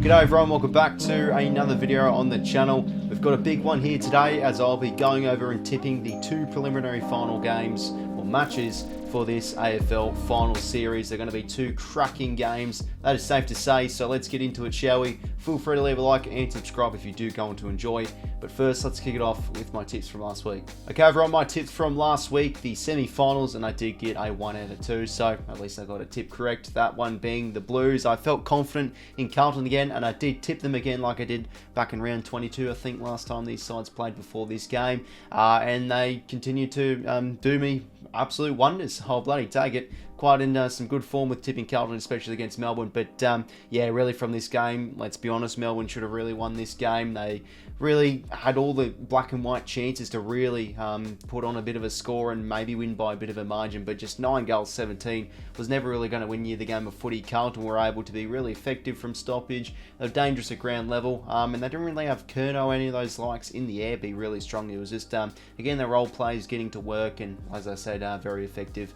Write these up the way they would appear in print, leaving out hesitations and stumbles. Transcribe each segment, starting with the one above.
G'day everyone, welcome back to another video on the channel. We've got a big one here today as I'll be going over and tipping the two preliminary final games or matches for this AFL final series. They're going to be two cracking games, that is safe to say, so let's get into it, shall we? Feel free to leave a like and subscribe if you do go on to enjoy. But first, let's kick it off with my tips from last week. Okay everyone, my tips from last week, the semi-finals, and I did get a 1 out of 2, so at least I got a tip correct. That one being the Blues. I felt confident in Carlton again, and I did tip them again like I did back in round 22, I think, last time these sides played before this game. And they continue to do me absolute wonders. I'll bloody take it. Quite in some good form with tipping Carlton, especially against Melbourne. But yeah, really from this game, let's be honest, Melbourne should have really won this game. They really had all the black and white chances to really put on a bit of a score and maybe win by a bit of a margin, but just 9 goals 17 was never really going to win you the game of footy. Carlton were able to be really effective from stoppage. They were dangerous at ground level, and they didn't really have 𝐓𝐿 or any of those likes in the air be really strong. It was just, again, their role plays getting to work, and as I said, very effective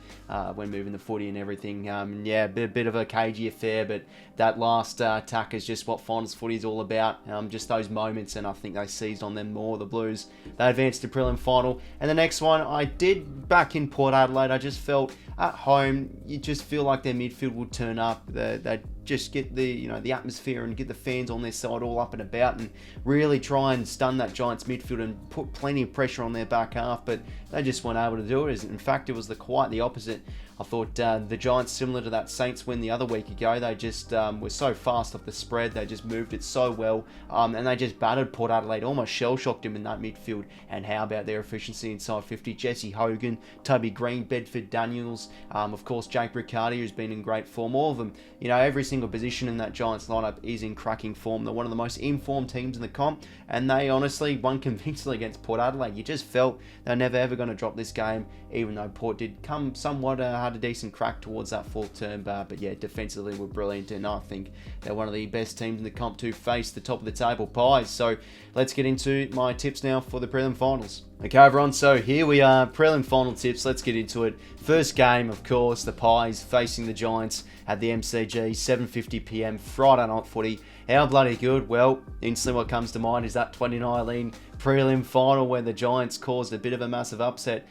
when moving the footy and everything. Yeah, a bit of a cagey affair, but that last attack is just what finals footy is all about. Just those moments, and I think they seized on them more. The Blues, they advanced to prelim final. And the next one, I did back in Port Adelaide. I just felt at home, you just feel like their midfield would turn up. They'd just get the the atmosphere and get the fans on their side all up and about and really try and stun that Giants midfield and put plenty of pressure on their back half, but they just weren't able to do it. In fact, it was quite the opposite. I thought the Giants, similar to that Saints win the other week ago, they just were so fast off the spread. They just moved it so well, and they just battered Port Adelaide, almost shell-shocked him in that midfield. And how about their efficiency inside 50? Jesse Hogan, Toby Green, Bedford Daniels, of course Jake Riccardi, who's been in great form. All of them, every single position in that Giants lineup is in cracking form. They're one of the most informed teams in the comp, and they honestly won convincingly against Port Adelaide. You just felt they're never ever going to drop this game, even though Port did come somewhat had a decent crack towards that fourth term, but yeah, defensively were brilliant, and I think they're one of the best teams in the comp to face the top of the table Pies. So let's get into my tips now for the prelim finals. Okay everyone, so here we are, prelim final tips. Let's get into it. First game, of course, the Pies facing the Giants at the MCG, 7:50 PM Friday night footy. How bloody good? Well, instantly what comes to mind is that 2019 prelim final where the Giants caused a bit of a massive upset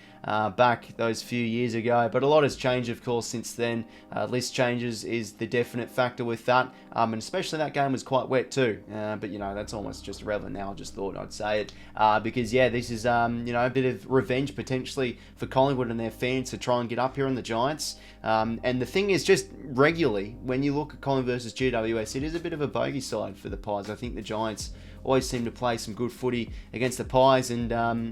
back those few years ago. But a lot has changed, of course, since then. List changes is the definite factor with that, and especially that game was quite wet too. But that's almost just irrelevant now. I just thought I'd say it because yeah, this is a bit of revenge potentially for Collingwood and their fans to try and get up here on the Giants. And the thing is, just regularly when you look at Collingwood versus GWS, it is a bit of a bogey side for the Pies. I think the Giants always seem to play some good footy against the Pies, and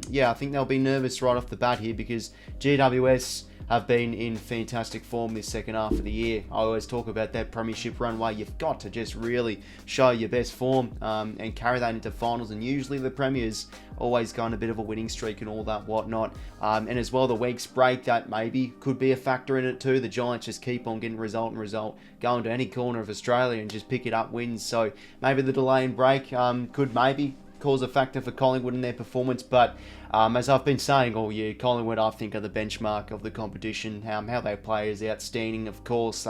yeah, I think they'll be nervous right off the bat here because GWS have been in fantastic form this second half of the year. I always talk about that premiership runway. You've got to just really show your best form and carry that into finals, and usually the premiers always go on a bit of a winning streak and all that whatnot. And as well, the week's break, that maybe could be a factor in it too. The Giants just keep on getting result and result, going to any corner of Australia and just pick it up wins. So maybe the delay in break could maybe cause a factor for Collingwood in their performance, but as I've been saying all year, Collingwood I think are the benchmark of the competition. How they play is outstanding, of course.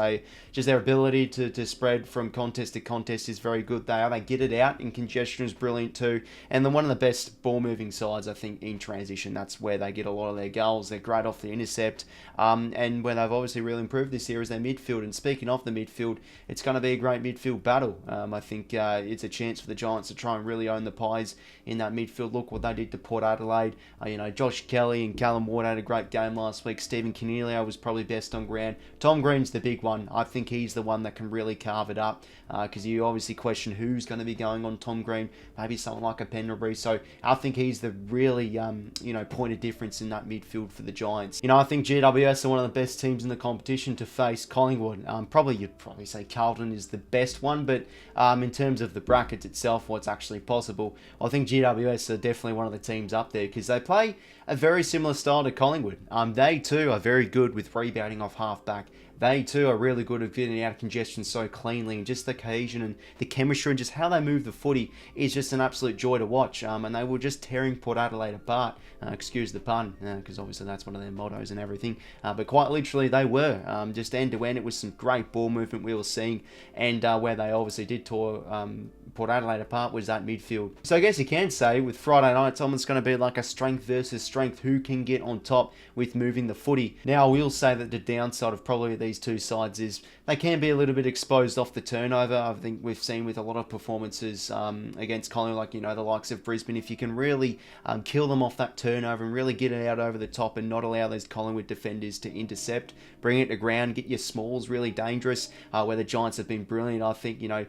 Just their ability to spread from contest to contest is very good. They get it out in congestion is brilliant too, and they're one of the best ball moving sides I think in transition. That's where they get a lot of their goals. They're great off the intercept, and where they've obviously really improved this year is their midfield. And speaking of the midfield, it's going to be a great midfield battle. I think it's a chance for the Giants to try and really own the Pies in that midfield. Look what they did to Port Adelaide. Josh Kelly and Callum Ward had a great game last week. Stephen Coniglio was probably best on ground. Tom Green's the big one. I think he's the one that can really carve it up because you obviously question who's going to be going on Tom Green. Maybe someone like a Pendlebury. So I think he's the really point of difference in that midfield for the Giants. I think GWS are one of the best teams in the competition to face Collingwood. You'd probably say Carlton is the best one, but in terms of the brackets itself, what's actually possible, I think GWS are definitely one of the teams up there because they play a very similar style to Collingwood. They too are very good with rebounding off halfback. they too are really good at getting out of congestion so cleanly, and just the cohesion and the chemistry and just how they move the footy is just an absolute joy to watch. And they were just tearing Port Adelaide apart, excuse the pun, because obviously that's one of their mottos and everything, but quite literally they were, just end to end. It was some great ball movement we were seeing, and where they obviously did tore Port Adelaide apart was that midfield. So I guess you can say with Friday night, it's almost going to be like a strength versus strength, who can get on top with moving the footy. Now I will say that the downside of probably these two sides is they can be a little bit exposed off the turnover. I think we've seen with a lot of performances against Collingwood, like, you know, the likes of Brisbane, if you can really kill them off that turnover and really get it out over the top and not allow those Collingwood defenders to intercept, bring it to ground, get your smalls really dangerous, where the Giants have been brilliant. I think, you know,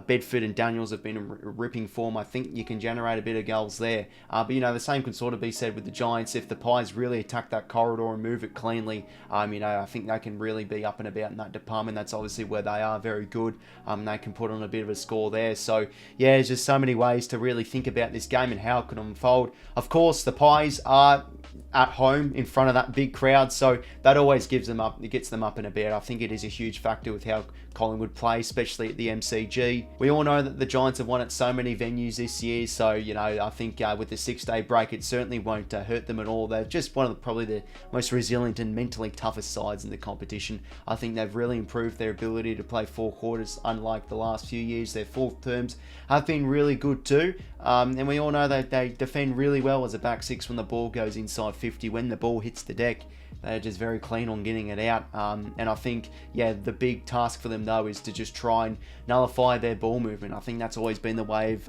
Bedford and Daniels have been in ripping form. I think you can generate a bit of goals there. But, you know, the same can sort of be said with the Giants. If the Pies really attack that corridor and move it cleanly, you know, I think they can really be up and about in that department. That's obviously where they are very good. They can put on a bit of a score there. So, yeah, there's just so many ways to really think about this game and how it could unfold. Of course, the Pies are at home in front of that big crowd, so that always gets them up and about. I think it is a huge factor with how Collingwood play, especially at the MCG. We all know that the Giants have won at so many venues this year, so, you know, I think with the 6-day break, it certainly won't hurt them at all. They're just one of probably the most resilient and mentally toughest sides in the competition. I think they've really improved their ability to play 4 quarters, unlike the last few years. Their fourth terms have been really good too, and we all know that they defend really well as a back six when the ball goes inside 50. When the ball hits the deck, they're just very clean on getting it out. And I think, yeah, the big task for them, though, is to just try and nullify their ball movement. I think that's always been the way of,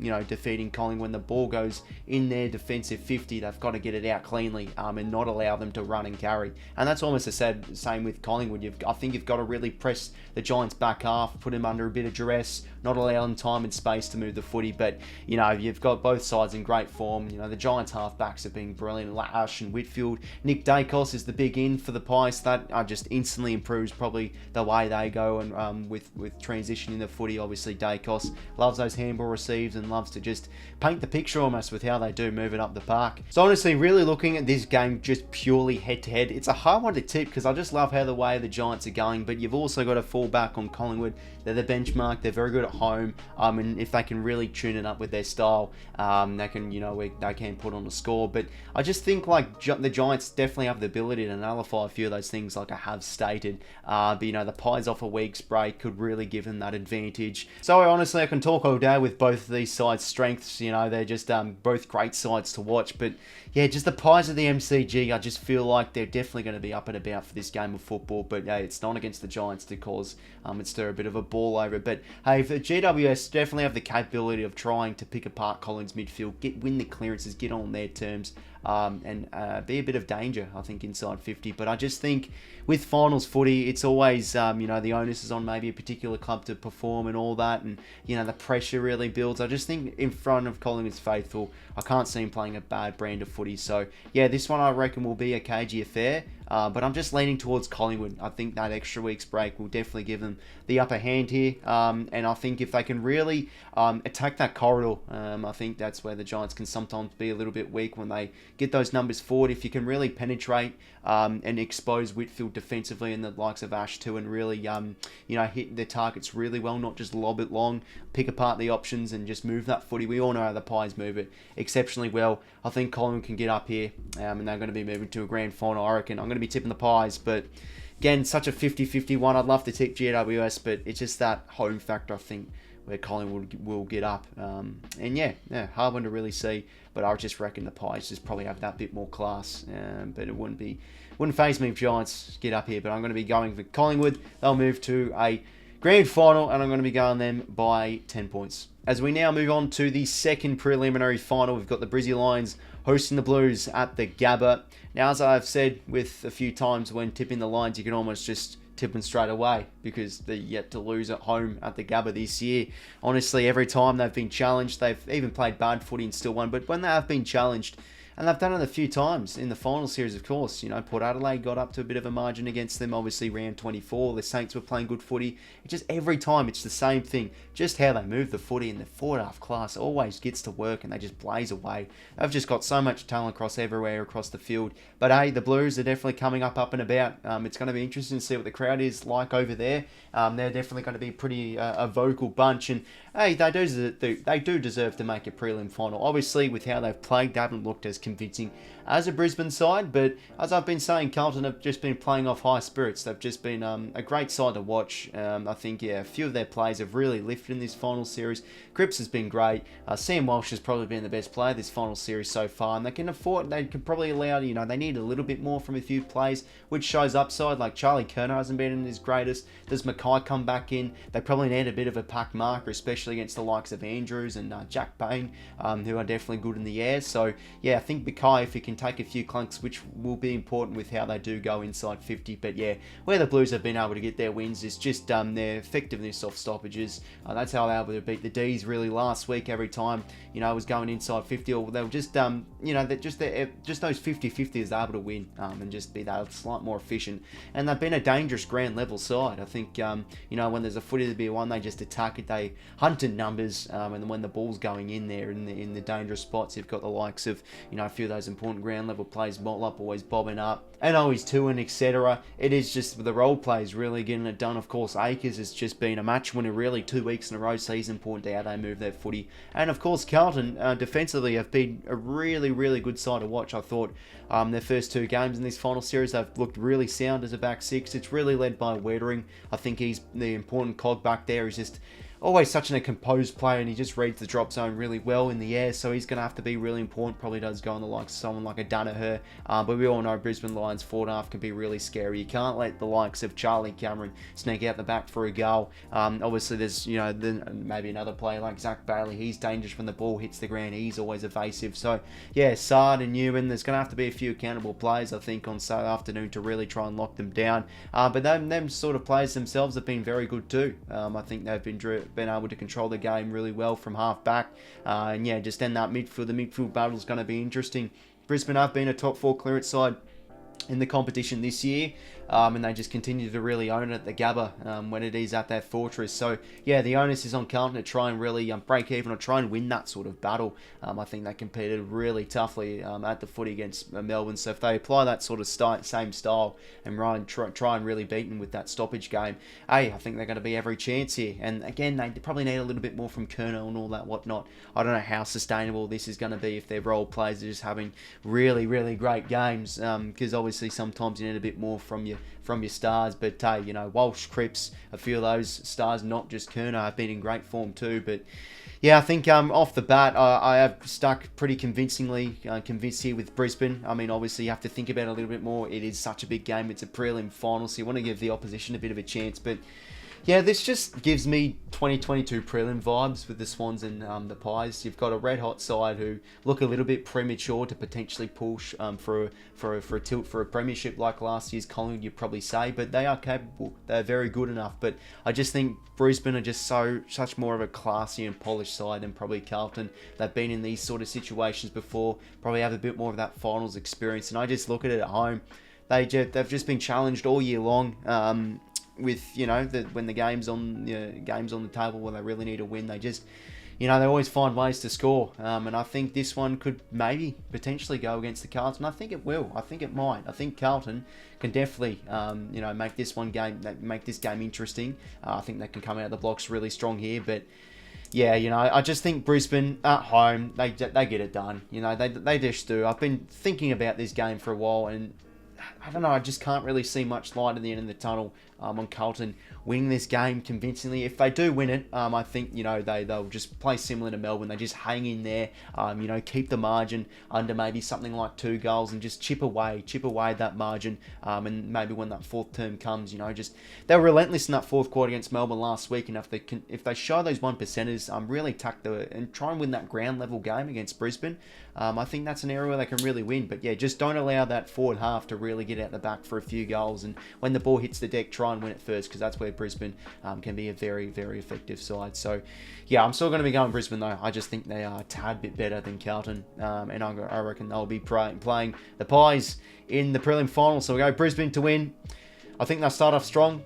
you know, defeating Collingwood. When the ball goes in their defensive 50, they've got to get it out cleanly and not allow them to run and carry. And that's almost the same with Collingwood. I think you've got to really press the Giants back half, put them under a bit of duress, not allow them time and space to move the footy. But, you know, you've got both sides in great form. You know, the Giants halfbacks have been brilliant. Ash and Whitfield. Nick Dacos is the big in for the Pies. That just instantly improves probably the way they go, and with transitioning the footy. Obviously Dacos loves those handball receives and loves to just paint the picture almost with how they do move it up the park. So honestly, really looking at this game just purely head to head, it's a hard one to tip because I just love how the way the Giants are going, but you've also got to fall back on Collingwood. They're the benchmark. They're very good at home, and if they can really tune it up with their style, they can, you know, they can put on a score. But I just think like the Giants definitely have the ability to nullify a few of those things, like I have stated. But, you know, the Pies off a week's break could really give them that advantage. So honestly, I can talk all day with both of these sides' strengths. You know, they're just both great sides to watch. But yeah, just the Pies of the MCG, I just feel like they're definitely going to be up and about for this game of football. But yeah, it's not against the Giants to cause it stir a bit of a ball over. But hey, the GWS definitely have the capability of trying to pick apart Collins' midfield, win the clearances, get on their terms, and be a bit of danger, I think, inside 50. But I just think with finals footy, it's always, you know, the onus is on maybe a particular club to perform and all that, and, you know, the pressure really builds. I just think in front of Collingwood's faithful, I can't see him playing a bad brand of footy. So yeah, this one I reckon will be a cagey affair. But I'm just leaning towards Collingwood. I think that extra week's break will definitely give them the upper hand here. And I think if they can really attack that corridor, I think that's where the Giants can sometimes be a little bit weak when they get those numbers forward. If you can really penetrate and expose Whitfield defensively and the likes of Ash too, and really, you know, hit their targets really well, not just lob it long, pick apart the options and just move that footy. We all know how the Pies move it exceptionally well. I think Collingwood can get up here, and they're going to be moving to a grand final. I reckon I'm going to be tipping the Pies, but again, such a 50-50 one. I'd love to tip GWS, but it's just that home factor, I think, where Collingwood will get up. And yeah, hard one to really see, but I just reckon the Pies just probably have that bit more class. But it wouldn't faze me if Giants get up here, but I'm going to be going for Collingwood. They'll move to a grand final, and I'm going to be going them by 10 points. As we now move on to the second preliminary final, we've got the Brizzy Lions hosting the Blues at the Gabba. Now, as I've said with a few times when tipping the Lions, you can almost just tip them straight away because they're yet to lose at home at the Gabba this year. Honestly, every time they've been challenged, they've even played bad footy and still won, but when they have been challenged, And they've done it a few times in the final series, of course. You know, Port Adelaide got up to a bit of a margin against them, obviously round 24. The Saints were playing good footy. It just every time it's the same thing. Just how they move the footy, and the forward half class always gets to work and they just blaze away. They've just got so much talent across everywhere across the field. But hey, the Blues are definitely coming up and about. It's going to be interesting to see what the crowd is like over there. They're definitely going to be pretty a vocal bunch, and hey, they do deserve to make a prelim final. Obviously, with how they've played, they haven't looked as convincing as a Brisbane side, but as I've been saying, Carlton have just been playing off high spirits. They've just been a great side to watch. I think, yeah, a few of their plays have really lifted in this final series. 𝐓𝐡𝐞 has been great. Sam Walsh has probably been the best player this final series so far, and they can probably allow, you know, they need a little bit more from a few plays, which shows upside. Like Charlie Curnow hasn't been in his greatest. Does 𝐓𝐿𝐼 come back in? They probably need a bit of a pack marker, especially against the likes of Andrews and Jack Payne, who are definitely good in the air. So, yeah, I think 𝐓𝐼, if he can take a few clunks, which will be important with how they do go inside 50. But yeah, where the Blues have been able to get their wins is just their effectiveness off stoppages. That's how they were able to beat the D's really last week. Every time, you know, it was going inside 50, or they were just you know, just those 50-50s they're able to win and just be that slight more efficient. And they've been a dangerous ground level side. I think you know, when there's a footy to be won, they just attack it. They hunt in numbers, and when the ball's going in there in the dangerous spots, you've got the likes of, you know, a few of those important ground level plays, Motlop always bobbing up, and 𝐼𝐻𝐿𝐼, etc. It is just the role plays really getting it done. Of course, 𝐴𝐾𝐻𝐿 has just been a match winner really 2 weeks in a row, so he's important to how they move their footy. And of course, Carlton defensively have been a really good side to watch. I thought their first 2 games in this final series, they've looked really sound as a back six. It's really led by 𝐻𝐻𝐿𝐼. I think he's the important cog back there. He's just always such a composed player, and he just reads the drop zone really well in the air, so he's going to have to be really important. Probably does go on the likes of someone like a 𝗪𝐻𝐻𝐪, but we all know Brisbane Lions forward half can be really scary. You can't let the likes of Charlie Cameron sneak out the back for a goal. Obviously there's, you know, maybe another player like Zach Bailey. He's dangerous when the ball hits the ground. He's always evasive. So yeah, Sard and Newman, there's going to have to be a few accountable plays, I think, on Saturday afternoon to really try and lock them down. But them sort of players themselves have been very good too. I think they've been able to control the game really well from half back, and yeah, just end that midfield. The midfield battle is going to be interesting. Brisbane have been a top 4 clearance side in the competition this year, and they just continue to really own it at the Gabba when it is at that fortress. So yeah, the onus is on Carlton to try and really break even or try and win that sort of battle. I think they competed really toughly at the footy against Melbourne, so if they apply that sort of same style and try and really beat them with that stoppage game, hey, I think they're going to be every chance here. And again, they probably need a little bit more from Curnow and all that whatnot. I don't know how sustainable this is going to be if their role players are just having really great games, because obviously sometimes you need a bit more from your stars. But hey, you know, Walsh, 𝐓𝐿𝐼, a few of those stars, not just Curnow, have been in great form too. But yeah, I think off the bat, I have stuck pretty convincingly convinced here with Brisbane. I mean, obviously you have to think about it a little bit more. It is such a big game. It's a prelim final, so you want to give the opposition a bit of a chance. But yeah, this just gives me 2022 prelim vibes with the Swans and the Pies. You've got a red hot side who look a little bit premature to potentially push for a tilt for a premiership like last year's Collingwood, you'd probably say, but they are capable. They're very good enough. But I just think Brisbane are just such more of a classy and polished side than probably Carlton. They've been in these sort of situations before, probably have a bit more of that finals experience. And I just look at it at home. They've just been challenged all year long. With, you know, when the game's on the table where they really need to win, they just, you know, they always find ways to score. And I think this one could maybe potentially go against the Carlton. I think it will. I think it might. I think Carlton can definitely, you know, make this game interesting. I think they can come out of the blocks really strong here. But yeah, you know, I just think Brisbane at home, they get it done. You know, they just do. I've been thinking about this game for a while, and I don't know, I just can't really see much light at the end of the tunnel on Carlton winning this game convincingly. If they do win it, I think, you know, they'll just play similar to Melbourne. They just hang in there, you know, keep the margin under maybe something like 2 goals and just chip away that margin. And maybe when that fourth term comes, you know, just they were relentless in that fourth quarter against Melbourne last week. And if they show those 1%ers, really tuck and try and win that ground level game against Brisbane, I think that's an area where they can really win. But yeah, just don't allow that forward half to really get out the back for a few goals. And when the ball hits the deck, try try and win it first, because that's where Brisbane can be a very, very effective side. So, yeah, I'm still going to be going Brisbane, though. I just think they are a tad bit better than Carlton, and I reckon they'll be playing the Pies in the prelim final. So we go Brisbane to win. I think they'll start off strong.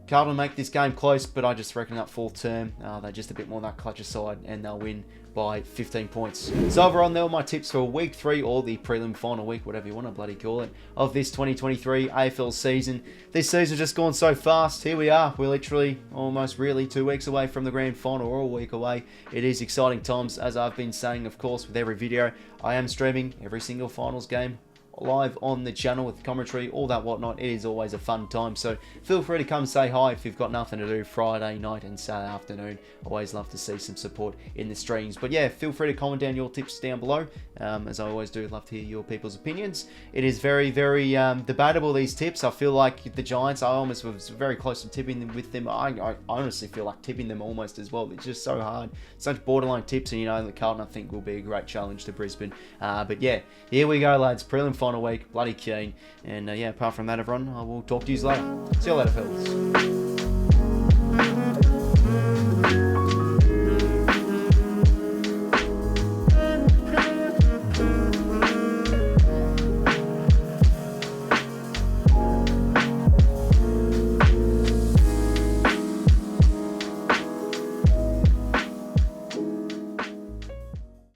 Carlton make this game close, but I just reckon that fourth term, they're just a bit more on that clutcher side, and they'll win by 15 points. So overall, there were my tips for week 3, or the prelim final week, whatever you want to bloody call it, of this 2023 AFL season. This season's just gone so fast. Here we are. We're literally almost really 2 weeks away from the grand final, or a week away. It is exciting times, as I've been saying, of course, with every video. I am streaming every single finals game live on the channel with commentary, all that whatnot. It is always a fun time, so feel free to come say hi if you've got nothing to do Friday night and Saturday afternoon. Always love to see some support in the streams. But yeah, feel free to comment down your tips down below. As I always do, love to hear your people's opinions. It is very, very debatable, these tips. I feel like the Giants, I almost was very close to tipping them with them. I honestly feel like tipping them almost as well. It's just so hard. Such borderline tips, and you know, the Carlton, I think, will be a great challenge to Brisbane. But yeah, here we go, lads. Prelim final week, bloody keen. And yeah, apart from that, everyone, I will talk to you later. See you later, fellas.